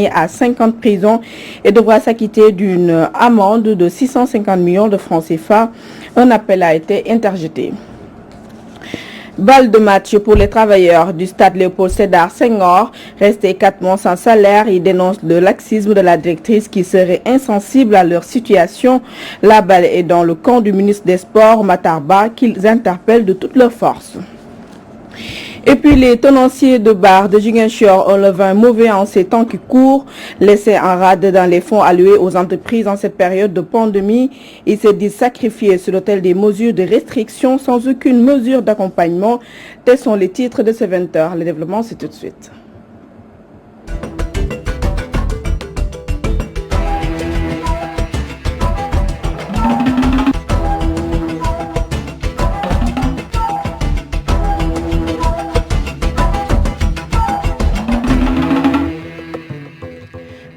à 5 ans de prison et devra s'acquitter d'une amende de 650 millions de francs CFA. Un appel a été interjeté. Balle de match pour les travailleurs du stade Léopold Sédar Senghor. Restés 4 mois sans salaire, ils dénoncent le laxisme de la directrice qui serait insensible à leur situation. La balle est dans le camp du ministre des Sports, Matarba, qu'ils interpellent de toutes leurs forces. Et puis les tenanciers de bar de Ziguinchor ont le vin mauvais en ces temps qui courent, laissés en rade dans les fonds alloués aux entreprises en cette période de pandémie. Ils se disent sacrifiés sur l'autel des mesures de restriction sans aucune mesure d'accompagnement. Tels sont les titres de ce 20h. Le développement, c'est tout de suite.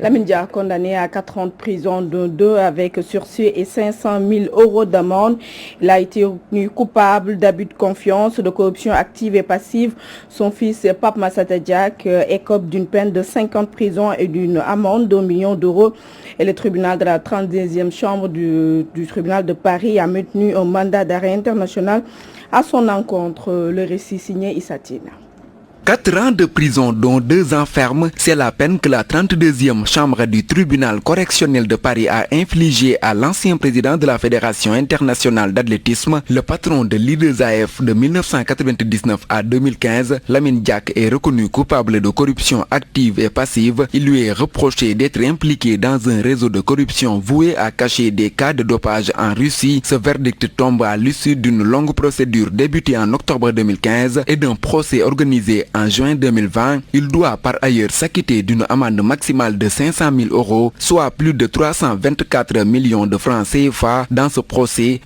Lamine Dia, condamné à 4 ans de prison, dont 2 avec sursis et 500 000 € d'amende. Il a été retenu coupable d'abus de confiance, de corruption active et passive. Son fils, Pape Massata Diack, écope d'une peine de 5 ans de prison et d'une amende d'1 million d'euros. Et le tribunal de la 32e chambre du tribunal de Paris a maintenu un mandat d'arrêt international à son encontre. Le récit signé Issatine. 4 ans de prison, dont 2 ans ferme, c'est la peine que la 32e chambre du tribunal correctionnel de Paris a infligée à l'ancien président de la Fédération internationale d'athlétisme, le patron de l'IAAF de 1999 à 2015. Lamine Diack est reconnu coupable de corruption active et passive. Il lui est reproché d'être impliqué dans un réseau de corruption voué à cacher des cas de dopage en Russie. Ce verdict tombe à l'issue d'une longue procédure débutée en octobre 2015 et d'un procès organisé en juin 2020, il doit par ailleurs s'acquitter d'une amende maximale de 500 000 €, soit plus de 324 millions de francs CFA. Dans ce procès,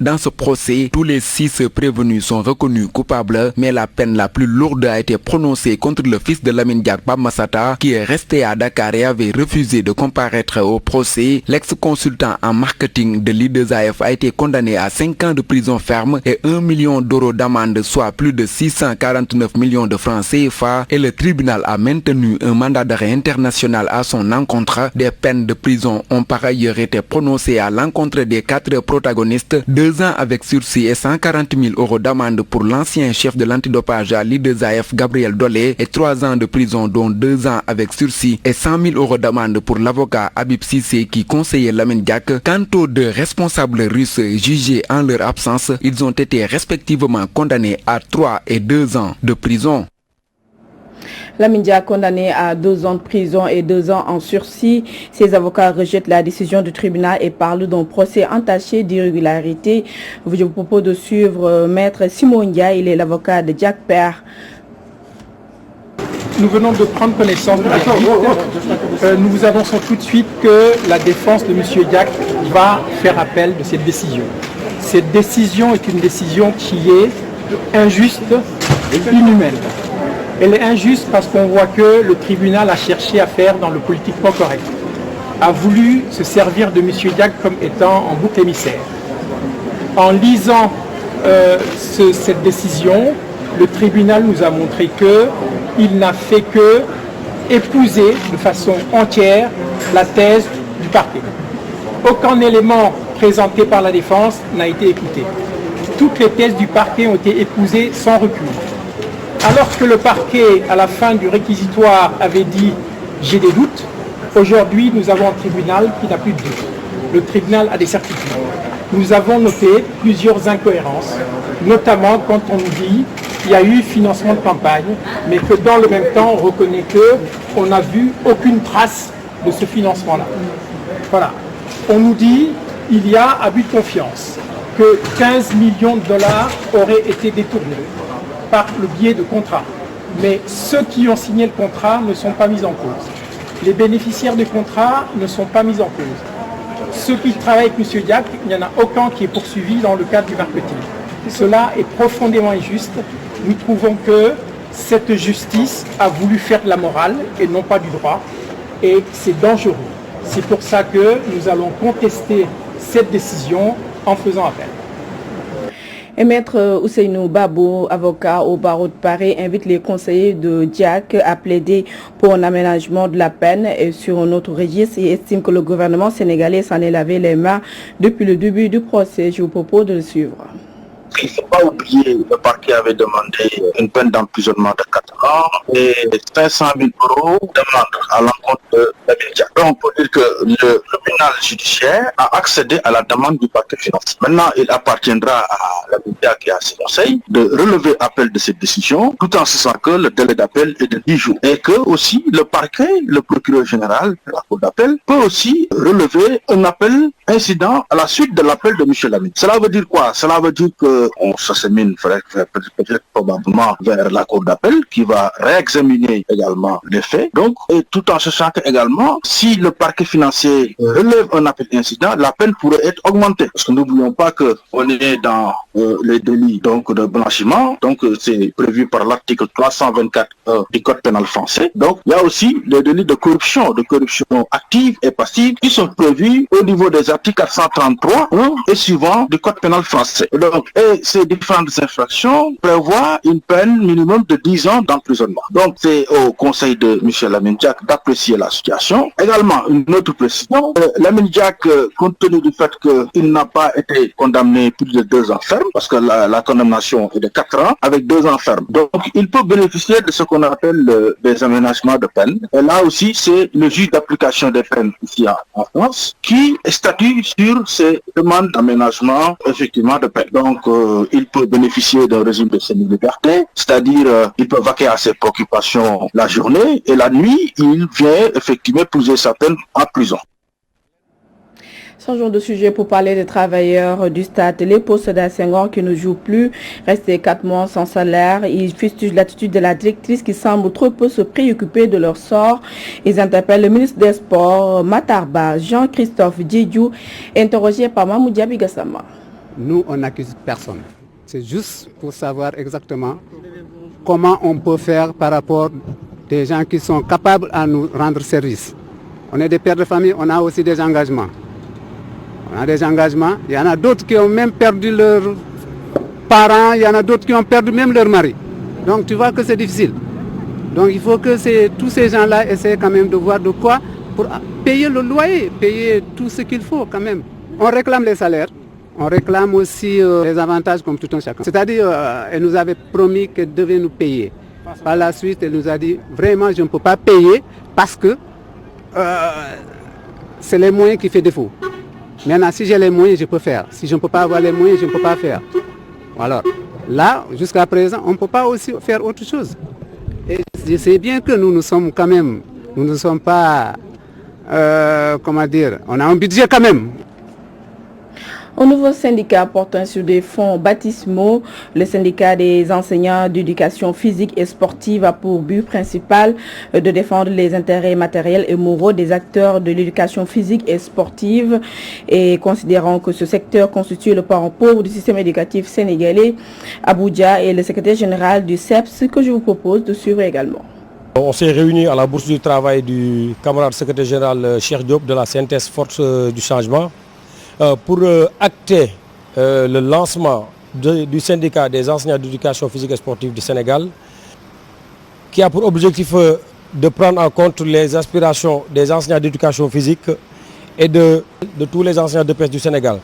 tous les 6 prévenus sont reconnus coupables, mais la peine la plus lourde a été prononcée contre le fils de Lamine Diack, Pape Massata, qui est resté à Dakar et avait refusé de comparaître au procès. L'ex-consultant en marketing de l'IAAF a été condamné à 5 ans de prison ferme et 1 million d'euros d'amende, soit plus de 649 millions de francs CFA. Et le tribunal a maintenu un mandat d'arrêt international à son encontre. Des peines de prison ont par ailleurs été prononcées à l'encontre des 4 protagonistes. 2 ans avec sursis et 140 000 € d'amende pour l'ancien chef de l'antidopage à l'IAAF, Gabriel Dolé, et 3 ans de prison, dont 2 ans avec sursis et 100 000 € d'amende pour l'avocat Habib Sissé qui conseillait Lamine Diack. Quant aux 2 responsables russes jugés en leur absence, ils ont été respectivement condamnés à 3 et 2 ans de prison. Lamine Dia condamné à 2 ans de prison et 2 ans en sursis. Ses avocats rejettent la décision du tribunal et parlent d'un procès entaché d'irrégularité. Je vous propose de suivre Maître Simon Dia, il est l'avocat de Diack Père. Nous venons de prendre connaissance du verdict. Nous vous annonçons tout de suite que la défense de M. Diack va faire appel de cette décision. Cette décision est une décision qui est injuste et inhumaine. Elle est injuste parce qu'on voit que le tribunal a cherché à faire dans le politiquement correct, a voulu se servir de M. Diack comme étant en bouc émissaire. En lisant cette décision, le tribunal nous a montré qu'il n'a fait que épouser de façon entière la thèse du parquet. Aucun élément présenté par la défense n'a été écouté. Toutes les thèses du parquet ont été épousées sans recul. Alors que le parquet, à la fin du réquisitoire, avait dit « j'ai des doutes », aujourd'hui nous avons un tribunal qui n'a plus de doutes. Le tribunal a des certitudes. Nous avons noté plusieurs incohérences, notamment quand on nous dit qu'il y a eu financement de campagne, mais que dans le même temps on reconnaît qu'on n'a vu aucune trace de ce financement-là. Voilà. On nous dit qu'il y a abus de confiance, que 15 millions de dollars auraient été détournés par le biais de contrats. Mais ceux qui ont signé le contrat ne sont pas mis en cause. Les bénéficiaires du contrat ne sont pas mis en cause. Ceux qui travaillent avec M. Diack, il n'y en a aucun qui est poursuivi dans le cadre du marketing. Cela est profondément injuste. Nous trouvons que cette justice a voulu faire de la morale et non pas du droit. Et c'est dangereux. C'est pour ça que nous allons contester cette décision en faisant appel. Et Maître Ousseynou Babou, avocat au barreau de Paris, invite les conseillers de Diack à plaider pour un aménagement de la peine et sur un autre registre et estime que le gouvernement sénégalais s'en est lavé les mains depuis le début du procès. Je vous propose de le suivre. Il ne faut pas oublier, le parquet avait demandé une peine d'emprisonnement de 4 ans et 500 000 € d'amende à l'encontre de Lamine Diack. Donc on peut dire que le tribunal judiciaire a accédé à la demande du parquet financier. Maintenant, il appartiendra à Lamine Diack et à ses conseils de relever appel de cette décision, tout en sachant que le délai d'appel est de 10 jours. Et que aussi le parquet, le procureur général de la cour d'appel, peut aussi relever un appel incident à la suite de l'appel de M. Lamine. Cela veut dire quoi? Cela veut dire que on s'achemine peut-être probablement vers la cour d'appel qui va réexaminer également les faits. Donc, et tout en sachant que également, si le parquet financier relève un appel d'incident, la peine pourrait être augmentée. Parce que n'oublions pas que on est dans les délits donc de blanchiment. Donc, c'est prévu par l'article 324 du Code pénal français. Donc, il y a aussi les délits de corruption active et passive qui sont prévus au niveau des articles 433 et suivant du Code pénal français. Donc, ces différentes infractions prévoient une peine minimum de 10 ans d'emprisonnement. Donc c'est au conseil de M. Lamine Diack d'apprécier la situation. Également, une autre précision, Lamine Diack, compte tenu du fait qu'il n'a pas été condamné plus de 2 ans ferme, parce que la condamnation est de 4 ans avec 2 ans ferme. Donc il peut bénéficier de ce qu'on appelle des aménagements de peine. Et là aussi, c'est le juge d'application des peines ici en France qui statue sur ces demandes d'aménagement effectivement de peine. Donc il peut bénéficier d'un régime de semi-liberté, c'est-à-dire il peut vaquer à ses préoccupations la journée et la nuit, il vient effectivement purger sa peine en prison. Changeons de sujet pour parler des travailleurs du stade Léopold Sédar Senghor qui ne jouent plus, restés 4 mois sans salaire. Ils fustigent l'attitude de la directrice qui semble trop peu se préoccuper de leur sort. Ils interpellent le ministre des Sports, Matar Ba, Jean-Christophe Diédiou, interrogé par Mamoudou Diaby Gassama. Nous, on n'accuse personne. C'est juste pour savoir exactement comment on peut faire par rapport des gens qui sont capables à nous rendre service. On est des pères de famille, on a aussi des engagements. Il y en a d'autres qui ont même perdu leurs parents, il y en a d'autres qui ont perdu même leur mari. Donc tu vois que c'est difficile. Donc il faut que tous ces gens-là essaient quand même de voir de quoi pour payer le loyer, payer tout ce qu'il faut quand même. On réclame les salaires. On réclame aussi les avantages comme tout un chacun. C'est-à-dire, elle nous avait promis qu'elle devait nous payer. Par la suite, elle nous a dit, vraiment, je ne peux pas payer parce que c'est les moyens qui font défaut. Maintenant, si j'ai les moyens, je peux faire. Si je ne peux pas avoir les moyens, je ne peux pas faire. Alors, là, jusqu'à présent, on ne peut pas aussi faire autre chose. Et je sais bien que nous sommes quand même, nous ne sommes pas, comment dire, on a un budget quand même. Un nouveau syndicat portant sur des fonds baptismaux, le syndicat des enseignants d'éducation physique et sportive a pour but principal de défendre les intérêts matériels et moraux des acteurs de l'éducation physique et sportive et considérant que ce secteur constitue le parent pauvre du système éducatif sénégalais. Abuja est le secrétaire général du CEPS que je vous propose de suivre également. On s'est réunis à la bourse du travail du camarade secrétaire général Cheikh Diop de la synthèse Force du Changement pour acter le lancement du syndicat des enseignants d'éducation physique et sportive du Sénégal qui a pour objectif de prendre en compte les aspirations des enseignants d'éducation physique et de tous les enseignants de d'EPS du Sénégal.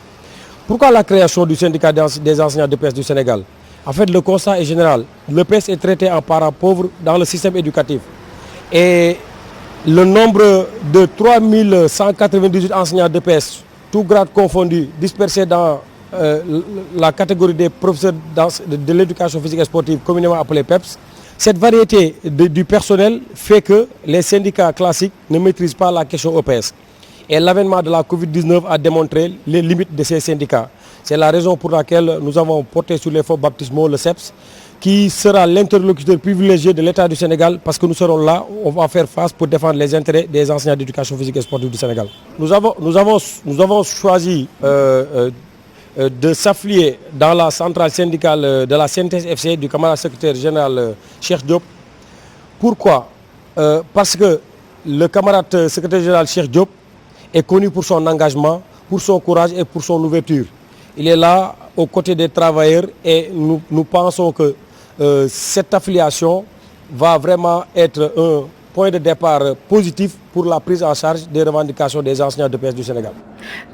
Pourquoi la création du syndicat des enseignants de d'EPS du Sénégal? En fait, le constat est général. L'EPS est traité en parent pauvre dans le système éducatif. Et le nombre de 3198 enseignants d'EPS, tout grade confondu, dispersés dans la catégorie des professeurs de l'éducation physique et sportive, communément appelés PEPS, cette variété du personnel fait que les syndicats classiques ne maîtrisent pas la question EPS. Et l'avènement de la Covid-19 a démontré les limites de ces syndicats. C'est la raison pour laquelle nous avons porté sur les fonds baptismaux le CEPS, qui sera l'interlocuteur privilégié de l'État du Sénégal parce que nous serons là, on va faire face pour défendre les intérêts des enseignants d'éducation physique et sportive du Sénégal. Nous avons choisi de s'affilier dans la centrale syndicale de la synthèse FC du camarade secrétaire général Cheikh Diop. Pourquoi? Parce que le camarade secrétaire général Cheikh Diop est connu pour son engagement, pour son courage et pour son ouverture. Il est là aux côtés des travailleurs et nous pensons que cette affiliation va vraiment être un point de départ positif pour la prise en charge des revendications des enseignants de PS du Sénégal.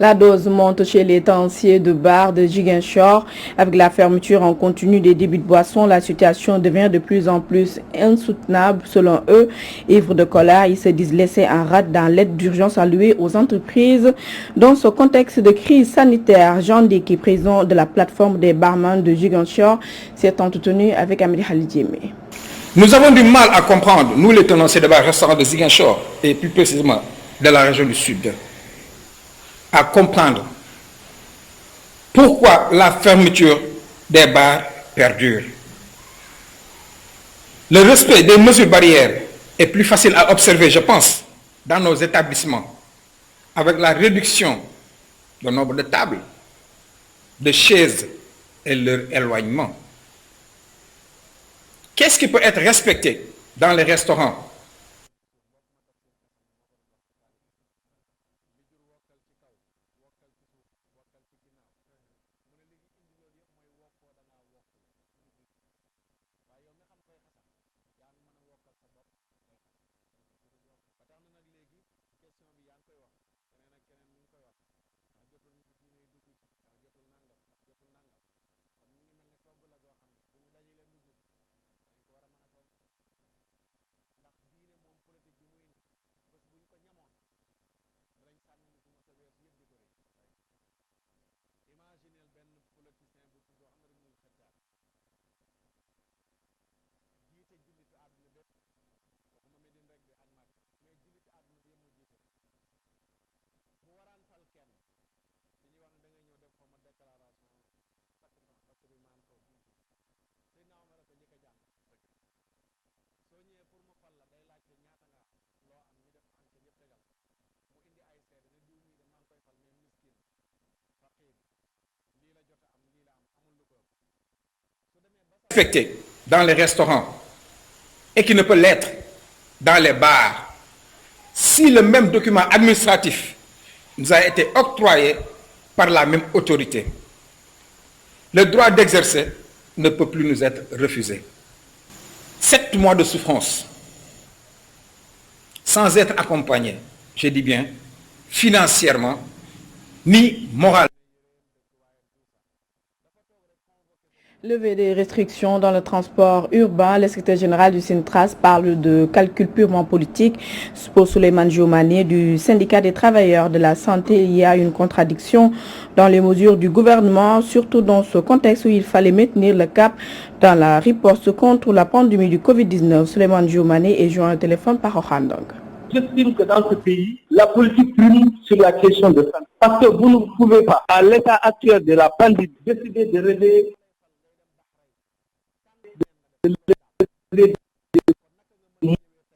La dose monte chez les tenanciers de bar de Ziguinchor. Avec la fermeture en continu des débits de boissons, la situation devient de plus en plus insoutenable. Selon eux, ivres de colère, ils se disent laissés en rade dans l'aide d'urgence allouée aux entreprises. Dans ce contexte de crise sanitaire, Jean Diki, président de la plateforme des barman de Ziguinchor, s'est entretenu avec Amélie Halidjeme. Nous avons du mal à comprendre, nous les tenanciers de bars restaurants de Ziguinchor, et plus précisément de la région du Sud, à comprendre pourquoi la fermeture des bars perdure. Le respect des mesures barrières est plus facile à observer, je pense, dans nos établissements, avec la réduction du nombre de tables, de chaises et leur éloignement. Qu'est-ce qui peut être respecté dans les restaurants? Respecté dans les restaurants et qui ne peut l'être dans les bars si le même document administratif nous a été octroyé par la même autorité. Le droit d'exercer ne peut plus nous être refusé. 7 mois de souffrance sans être accompagné, je dis bien financièrement ni moralement. Levée des restrictions dans le transport urbain, le secrétaire général du Sintras parle de calcul purement politique. Pour Souleymane Diomané du syndicat des travailleurs de la santé, il y a une contradiction dans les mesures du gouvernement, surtout dans ce contexte où il fallait maintenir le cap dans la riposte contre la pandémie du Covid-19. Souleymane Diomané est joint au téléphone par Okhandong. J'estime que dans ce pays, la politique prime sur la question de santé. Parce que vous ne pouvez pas, à l'état actuel de la pandémie, décider de relever des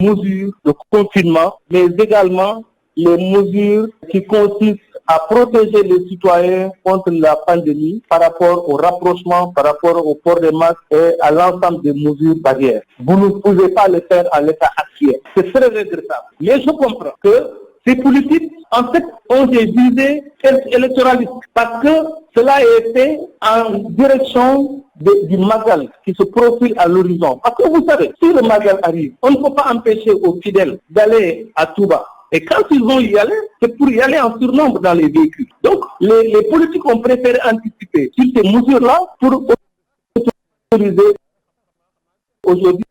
mesures de confinement, mais également les mesures qui consistent à protéger les citoyens contre la pandémie par rapport au rapprochement, par rapport au port des masques et à l'ensemble des mesures barrières. Vous ne pouvez pas le faire à l'état actuel. C'est très regrettable. Mais je comprends que ces politiques, en fait, ont des visées électoralistes parce que cela est fait en direction du Magal qui se profile à l'horizon. Parce que vous savez, si le Magal arrive, on ne peut pas empêcher aux fidèles d'aller à Touba. Et quand ils vont y aller, c'est pour y aller en surnombre dans les véhicules. Donc, les politiques ont préféré anticiper sur ces mesures-là pour autoriser aujourd'hui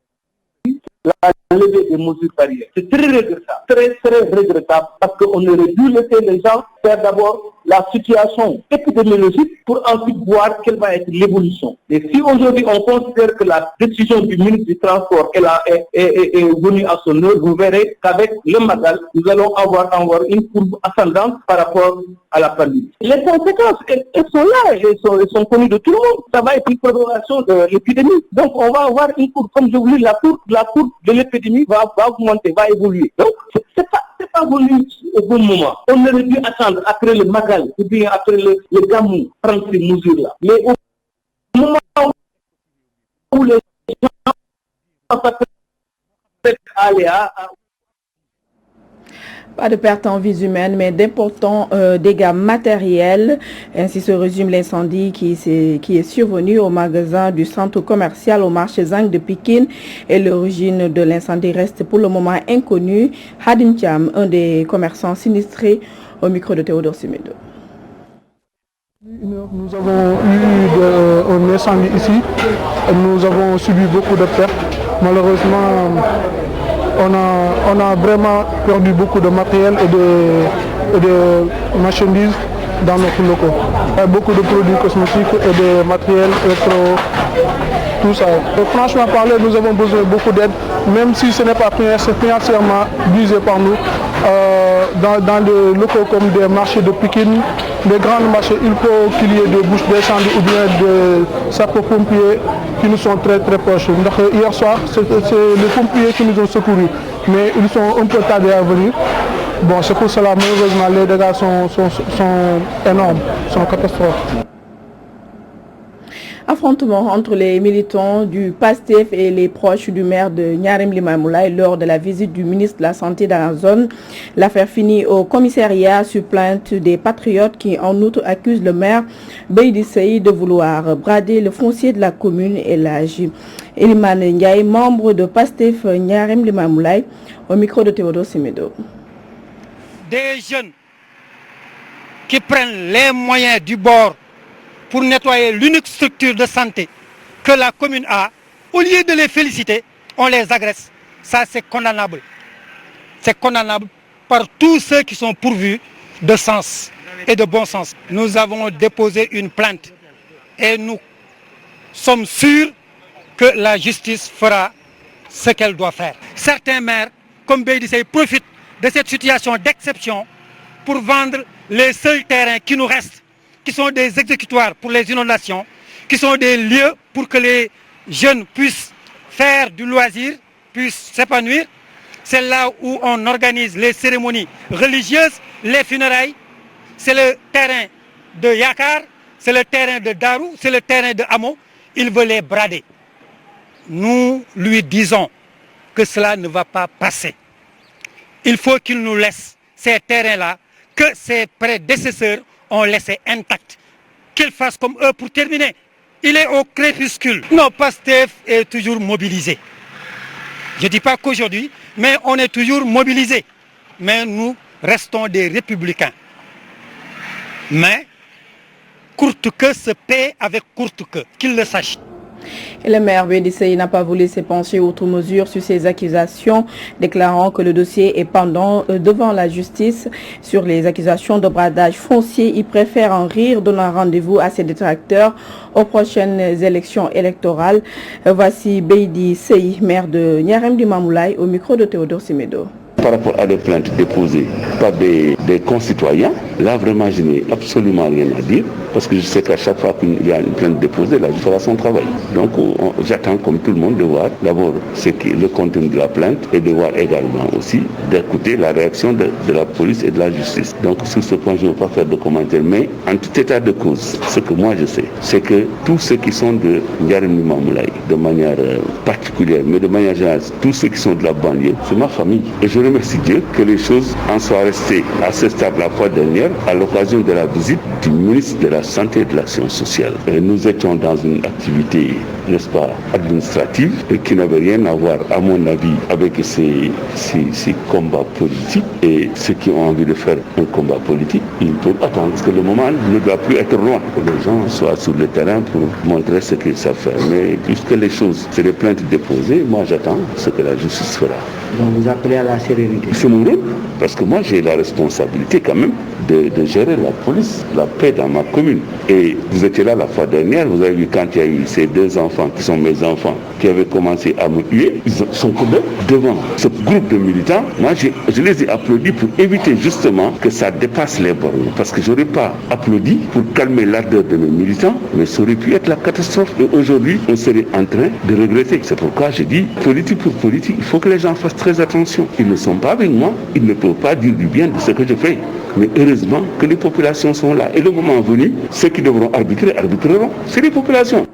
la levée des mesures barrières. C'est très regrettable, très regrettable, parce qu'on aurait dû laisser les gens faire d'abord la situation épidémiologique pour ensuite voir quelle va être l'évolution. Et si aujourd'hui on considère que la décision du ministre du Transport est venue à son heure, vous verrez qu'avec le Magal, nous allons avoir une courbe ascendante par rapport à la pandémie. Les conséquences, elles sont là, elles sont connues de tout le monde. Ça va être une prolongation de l'épidémie. Donc on va avoir une courbe, comme je vous dis, la courbe de l'épidémie va augmenter, va évoluer. Donc c'est pas venu au bon moment. On aurait dû attendre après le Magal ou bien après le Gamou prendre ces mesures-là. Mais au moment où les gens s'apprêtent à aller Pas de perte en vies humaines, mais d'importants dégâts matériels. Ainsi se résume l'incendie qui est survenu au magasin du centre commercial au marché Zang de Pikine. Et l'origine de l'incendie reste pour le moment inconnue. Hadim Thiam, un des commerçants sinistrés, au micro de Théodore Simedo. Nous avons eu un incendie ici. Nous avons subi beaucoup de pertes. Malheureusement, on a vraiment perdu beaucoup de matériel et de marchandises dans notre locaux. Il y a beaucoup de produits cosmétiques et de matériel électro, tout ça. Et franchement parler, nous avons besoin de beaucoup d'aide, même si ce n'est pas financièrement visé par nous. Dans des locaux comme des marchés de Pikine, des grands marchés, il faut qu'il y ait des bouches d'incendie ou bien des sapeurs-pompiers qui nous sont très très proches. Hier soir, c'est les pompiers qui nous ont secourus, mais ils sont un peu tardés à venir. Bon, c'est pour cela, malheureusement, les dégâts sont énormes, sont catastrophes. Affrontement entre les militants du PASTEF et les proches du maire de Niarem Limamoulaye lors de la visite du ministre de la Santé dans la zone. L'affaire finit au commissariat sur plainte des patriotes qui en outre accusent le maire Beydi Sey de vouloir brader le foncier de la commune et l'âge. Eliman Ndiaye, membre de PASTEF Niarem Limamoulaye, au micro de Théodore Simedo. Des jeunes qui prennent les moyens du bord pour nettoyer l'unique structure de santé que la commune a, au lieu de les féliciter, on les agresse. Ça, c'est condamnable. C'est condamnable par tous ceux qui sont pourvus de sens et de bon sens. Nous avons déposé une plainte et nous sommes sûrs que la justice fera ce qu'elle doit faire. Certains maires, comme Beydi Sey, profitent de cette situation d'exception pour vendre les seuls terrains qui nous restent, qui sont des exécutoires pour les inondations, qui sont des lieux pour que les jeunes puissent faire du loisir, puissent s'épanouir. C'est là où on organise les cérémonies religieuses, les funérailles. C'est le terrain de Yakar, c'est le terrain de Darou, c'est le terrain de Hamo. Il veut les brader. Nous lui disons que cela ne va pas passer. Il faut qu'il nous laisse ces terrains-là que ses prédécesseurs ont laissé intacts. Qu'il fasse comme eux pour terminer. Il est au crépuscule. Non, PASTEF est toujours mobilisé. Je ne dis pas qu'aujourd'hui, mais on est toujours mobilisé. Mais nous restons des républicains. Mais courte queue se paie avec courte queue, qu'il le sache. Et le maire Beydi Sey n'a pas voulu se pencher outre mesure sur ces accusations, déclarant que le dossier est pendant devant la justice. Sur les accusations de bradage foncier, il préfère en rire, donnant rendez-vous à ses détracteurs aux prochaines élections électorales. Voici Beydi Sey, maire de Niarem Limamoulaye, au micro de Théodore Simedo. Par rapport à des plaintes déposées par des concitoyens, là vraiment je n'ai absolument rien à dire, parce que je sais qu'à chaque fois qu'il y a une plainte déposée, là je ferai son travail. Donc j'attends comme tout le monde de voir d'abord ce qui est le contenu de la plainte et de voir également aussi d'écouter la réaction de la police et de la justice. Donc sur ce point je ne veux pas faire de commentaires, mais en tout état de cause, ce que moi je sais, c'est que tous ceux qui sont de Niarem Limamoulaye, de manière particulière, mais de manière générale, tous ceux qui sont de la banlieue, c'est ma famille. Et je remercie Dieu que les choses en soient restées à ce stade la fois dernière à l'occasion de la visite du ministre de la Santé et de l'Action sociale. Et nous étions dans une activité, n'est-ce pas, administrative et qui n'avait rien à voir, à mon avis, avec ces combats politiques. Et ceux qui ont envie de faire un combat politique, ils peuvent attendre parce que le moment ne doit plus être loin. Que les gens soient sur le terrain pour montrer ce qu'ils savent faire. Mais puisque les choses, c'est des plaintes déposées, moi j'attends ce que la justice fera. Donc vous appelez à la sérénité. C'est mon rôle, parce que moi j'ai la responsabilité quand même de gérer la police, la paix dans ma commune. Et vous étiez là la fois dernière, vous avez vu quand il y a eu ces deux enfants qui sont mes enfants, qui avaient commencé à me huer, ils sont quand même devant ce groupe de militants. Moi je les ai applaudis pour éviter justement que ça dépasse les bornes. Parce que je n'aurais pas applaudi pour calmer l'ardeur de mes militants, mais ça aurait pu être la catastrophe. Et aujourd'hui, on serait en train de regretter. C'est pourquoi je dis, politique pour politique, il faut que les gens fassent très attention. Ils ne sont pas avec moi, ils ne peuvent pas dire du bien de ce que je fais. Mais heureusement que les populations sont là. Et le moment venu, ceux qui devront arbitrer, arbitreront. C'est les populations.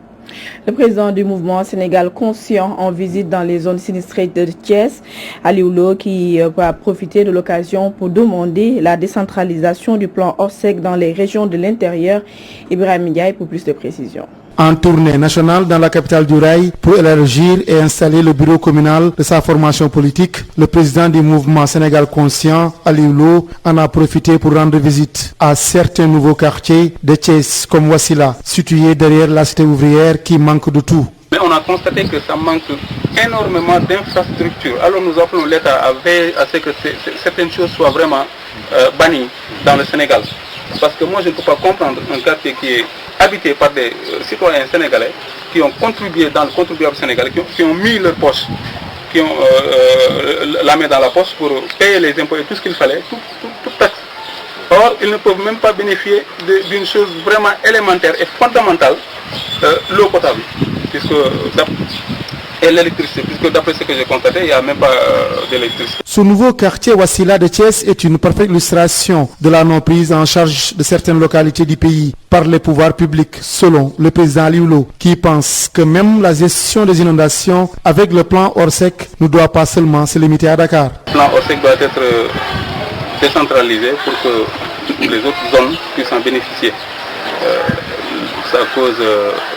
Le président du mouvement Sénégal Conscient en visite dans les zones sinistrées de Thiès, Aliou Lo, qui va profiter de l'occasion pour demander la décentralisation du plan Orsec dans les régions de l'intérieur. Ibrahim Ndiaye pour plus de précisions. En tournée nationale dans la capitale du Rail pour élargir et installer le bureau communal de sa formation politique, le président du mouvement Sénégal Conscient, Aliou Lo, en a profité pour rendre visite à certains nouveaux quartiers de Thiès comme Wassila, situés derrière la cité ouvrière qui manque de tout. Mais on a constaté que ça manque énormément d'infrastructures. Alors nous appelons l'État à veiller à ce que certaines choses soient vraiment bannies dans le Sénégal. Parce que moi je ne peux pas comprendre un quartier qui est habité par des citoyens sénégalais qui ont contribué dans le contribuable sénégalais, qui ont mis leur poche, qui ont la main dans la poche pour payer les impôts et tout ce qu'il fallait, tout taxe. Or, ils ne peuvent même pas bénéficier d'une chose vraiment élémentaire et fondamentale, l'eau potable, et l'électricité, puisque d'après ce que j'ai constaté, il n'y a même pas d'électricité. Ce nouveau quartier Wassila de Thiès est une parfaite illustration de la non-prise en charge de certaines localités du pays par les pouvoirs publics, selon le président Aliou Lo, qui pense que même la gestion des inondations avec le plan Orsec ne doit pas seulement se limiter à Dakar. Le plan Orsec doit être décentralisé pour que les autres zones puissent en bénéficier. Ça cause,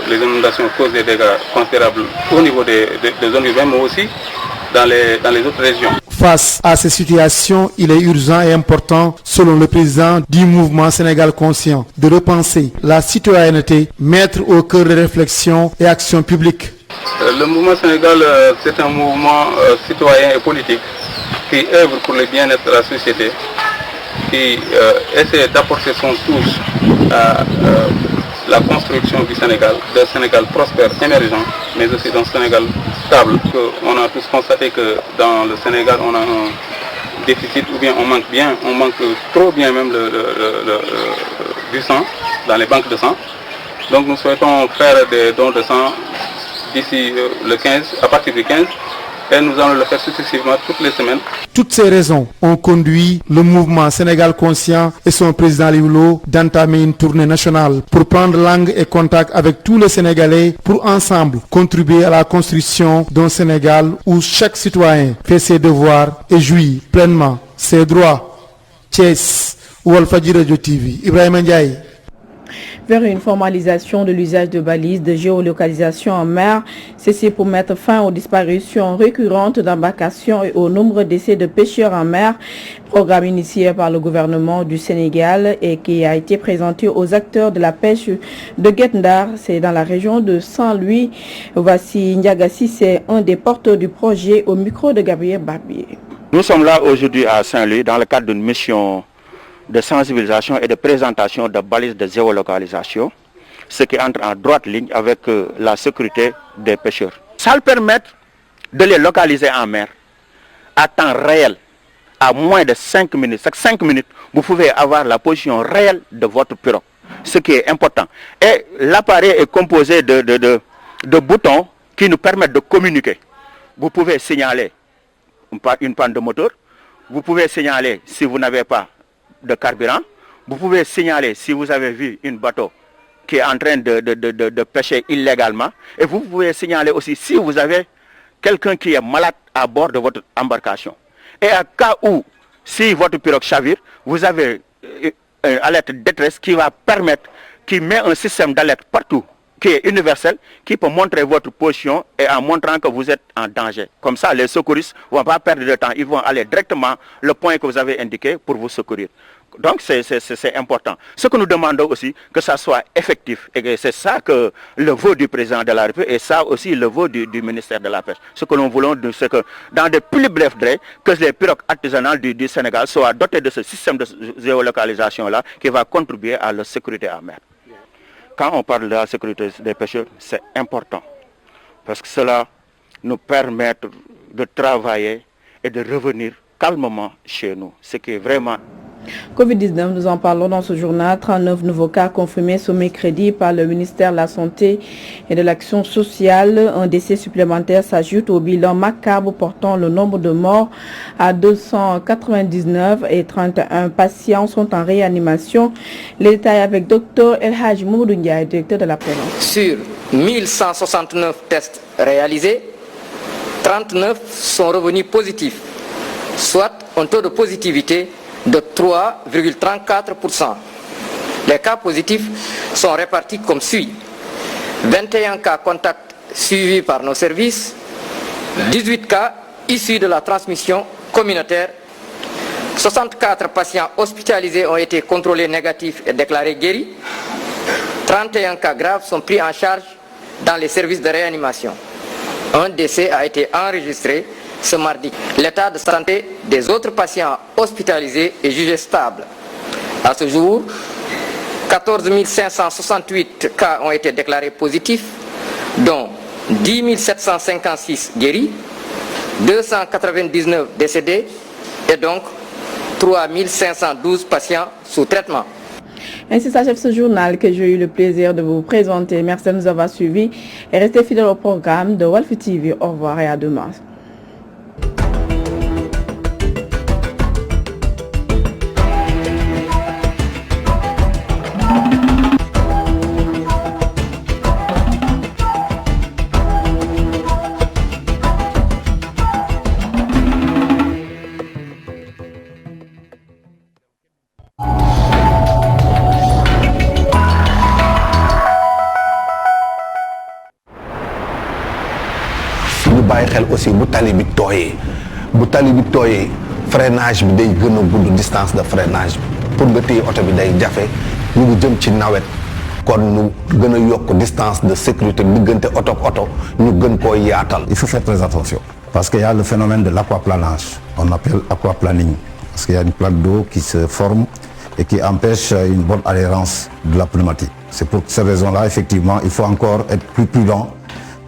les inondations causent des dégâts considérables au niveau des zones urbaines, mais aussi dans les autres régions. Face à ces situations, il est urgent et important, selon le président du mouvement Sénégal Conscient, de repenser la citoyenneté, mettre au cœur des réflexions et actions publiques. Le mouvement Sénégal, c'est un mouvement citoyen et politique qui œuvre pour le bien-être de la société, qui essaie d'apporter son touche à la construction du Sénégal, d'un Sénégal prospère, émergent, mais aussi d'un Sénégal stable. On a tous constaté que dans le Sénégal, on a un déficit ou bien on manque trop bien même du sang, dans les banques de sang. Donc nous souhaitons faire des dons de sang d'ici le 15, à partir du 15, et nous allons le faire successivement toutes les semaines. Toutes ces raisons ont conduit le mouvement Sénégal Conscient et son président Aliou Lo d'entamer une tournée nationale pour prendre langue et contact avec tous les Sénégalais pour ensemble contribuer à la construction d'un Sénégal où chaque citoyen fait ses devoirs et jouit pleinement ses droits. Thiès, Walfadjri Radio TV, Ibrahim Ndiaye. Vers une formalisation de l'usage de balises de géolocalisation en mer, ceci pour mettre fin aux disparitions récurrentes d'embarcations et au nombre d'essais de pêcheurs en mer, programme initié par le gouvernement du Sénégal et qui a été présenté aux acteurs de la pêche de Guet-Ndar, c'est dans la région de Saint-Louis. Voici Ndiagassi, c'est un des porteurs du projet au micro de Gabriel Barbier. Nous sommes là aujourd'hui à Saint-Louis dans le cadre d'une mission de sensibilisation et de présentation de balises de géolocalisation, ce qui entre en droite ligne avec la sécurité des pêcheurs. Ça va permettre de les localiser en mer à temps réel, à moins de 5 minutes. Chaque 5 minutes, vous pouvez avoir la position réelle de votre pirogue, ce qui est important. Et l'appareil est composé de boutons qui nous permettent de communiquer. Vous pouvez signaler une panne de moteur, vous pouvez signaler si vous n'avez pas de carburant, vous pouvez signaler si vous avez vu un bateau qui est en train de pêcher illégalement, et vous pouvez signaler aussi si vous avez quelqu'un qui est malade à bord de votre embarcation. Et à cas où, si votre pirogue chavire, vous avez une alerte de détresse qui va permettre, qui met un système d'alerte partout, qui est universel, qui peut montrer votre position et en montrant que vous êtes en danger. Comme ça, les secouristes ne vont pas perdre de temps, ils vont aller directement au point que vous avez indiqué pour vous secourir. Donc c'est important. Ce que nous demandons aussi, que ça soit effectif. Et c'est ça que le vœu du président de la République et ça aussi le vœu du ministère de la Pêche. Ce que nous voulons, c'est que dans de plus brefs délais, que les pirogues artisanales du Sénégal soient dotées de ce système de géolocalisation-là qui va contribuer à la sécurité en mer. Quand on parle de la sécurité des pêcheurs, c'est important. Parce que cela nous permet de travailler et de revenir calmement chez nous. Ce qui est vraiment Covid-19, nous en parlons dans ce journal. 39 nouveaux cas confirmés ce mercredi par le ministère de la Santé et de l'Action sociale. Un décès supplémentaire s'ajoute au bilan macabre portant le nombre de morts à 299 et 31 patients sont en réanimation. Les détails avec Dr El Hadji Mamadou Ndiaye, directeur de la prévention. Sur 1169 tests réalisés, 39 sont revenus positifs, soit un taux de positivité de 3,34%. Les cas positifs sont répartis comme suit. 21 cas contacts suivis par nos services, 18 cas issus de la transmission communautaire, 64 patients hospitalisés ont été contrôlés négatifs et déclarés guéris, 31 cas graves sont pris en charge dans les services de réanimation. Un décès a été enregistré ce mardi. L'état de santé des autres patients hospitalisés est jugé stable. À ce jour, 14 568 cas ont été déclarés positifs, dont 10 756 guéris, 299 décédés et donc 3 512 patients sous traitement. Ainsi s'achève ce journal que j'ai eu le plaisir de vous présenter. Merci de nous avoir suivis et restez fidèles au programme de Walf TV. Au revoir et à demain. bàyyi xel aussi bu tali bi tooyee freinage bi day gën a gudd distance de freinage bi pour nga téye oto bi day jafe ñu ngi jëm ci nawet kon ñu gën a yokk distance de sécurité diggante oto ak oto ñu gën koo yaatal. Il faut faire très attention parce qu'il y a le phénomène de l'aquaplanage, on appelle aquaplaning, parce qu'il y a une plaque d'eau qui se forme et qui empêche une bonne adhérence de la pneumatique. C'est pour ces raisons-là, effectivement, il faut encore être plus prudent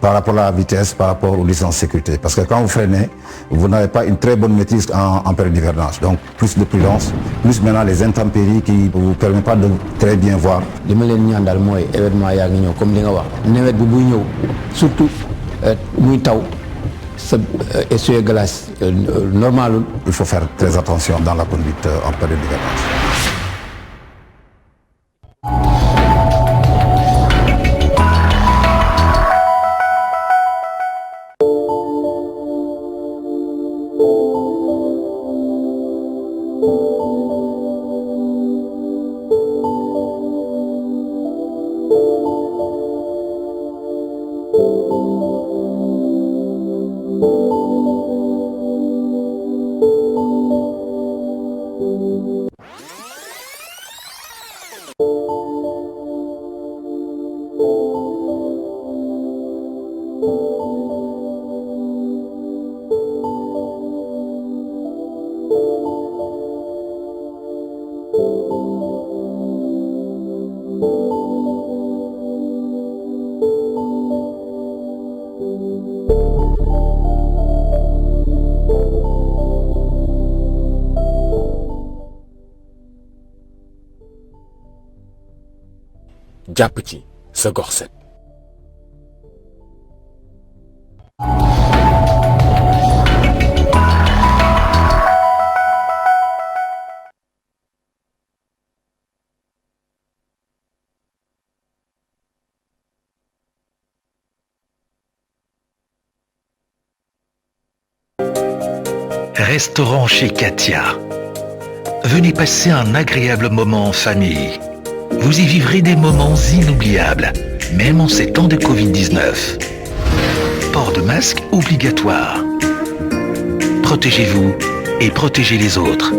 par rapport à la vitesse, par rapport aux distances de sécurité. Parce que quand vous freinez, vous n'avez pas une très bonne maîtrise en période d'hivernage. Donc plus de prudence, plus maintenant les intempéries qui ne vous permettent pas de très bien voir. li ma leen ñaan daal mooy événement yaa ngi ñëw comme li nga wax nawet bi buy ñëw surtout muy taw sa essuie-glace normalul. Il faut faire très attention dans la conduite en période d'hivernage. jàpp ci sa gox set. Restaurant chez Katia. Venez passer un agréable moment en famille. Vous y vivrez des moments inoubliables, même en ces temps de Covid-19. Port de masque obligatoire. Protégez-vous et protégez les autres.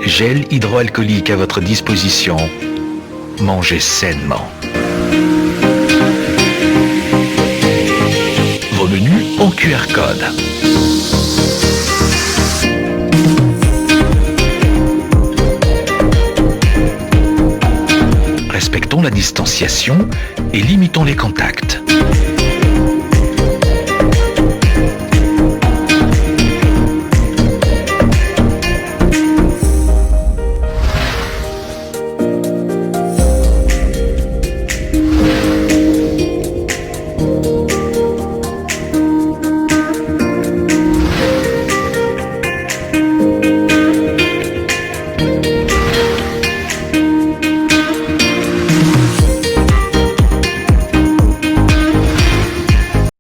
Gel hydroalcoolique à votre disposition. Mangez sainement. Vos menus en QR code. Respectons la distanciation et limitons les contacts.